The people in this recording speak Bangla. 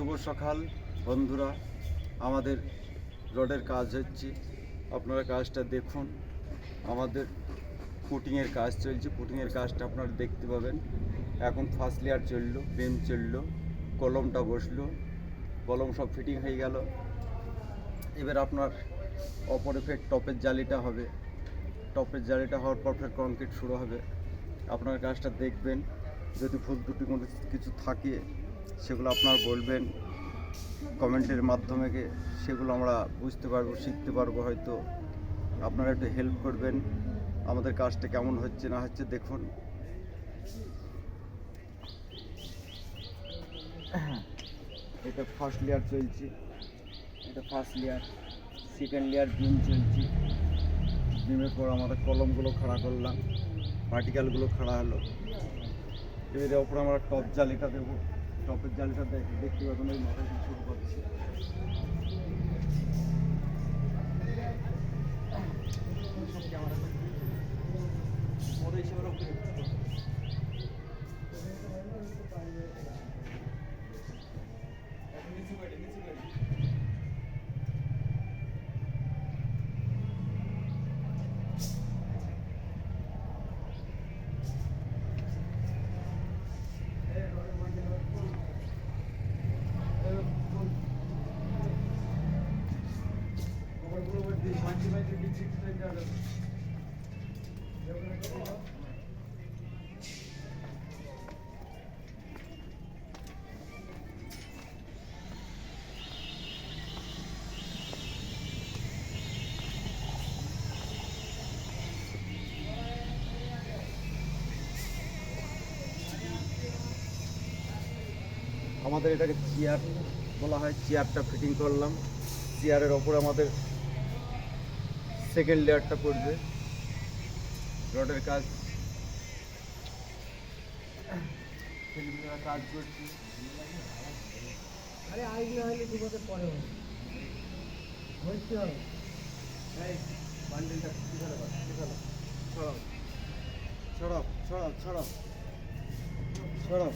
শুভ সকাল বন্ধুরা। আমাদের রডের কাজ হচ্ছে, আপনারা কাজটা দেখুন। আমাদের পুটিংয়ের কাজ চলছে, পুটিংয়ের কাজটা আপনারা দেখতে পাবেন। এখন ফার্স্ট লেয়ার চললো, বেম চললো, কলমটা বসলো, কলম সব ফিটিং হয়ে গেল। এবার আপনার অপরে ফের টপের জালিটা হবে, টপের জালিটা হওয়ার পর ফের কংক্রিট শুরু হবে। আপনার কাজটা দেখবেন, যদি ভুল ত্রুটি কোনো কিছু থাকে সেগুলো আপনার বলবেন কমেন্টের মাধ্যমে, সেগুলো আমরা বুঝতে পারবো, শিখতে পারবো। হয়তো আপনারা একটু হেল্প করবেন, আমাদের কাজটা কেমন হচ্ছে না হচ্ছে দেখুন। এটা ফার্স্ট লেয়ার চলছে, এটা ফার্স্ট লেয়ার। সেকেন্ড লেয়ার বিম চলছে, বিমের পর আমাদের কলমগুলো খাড়া করলাম, ভার্টিক্যালগুলো খাড়া হলো। এর ওপরে আমরা টপ জালিটা দেবো, টপের জালিটা দেখতে পাবেন ওই মাথায় শুরু করছে। আমাদের এটাকে চেয়ার বলা হয়, চেয়ারটা ফিটিং করলাম। চেয়ারের ওপরে আমাদের সেকেন্ড লেয়ারটা পড়বে। রডের কাজ কাজ করছি। আরে আইডিয়া হলে দু বছর পরে হচ্ছে হবে। এই বান্ডেলটা ছড়াও ছড়াও ছড়াও ছড়াও ছড়াও।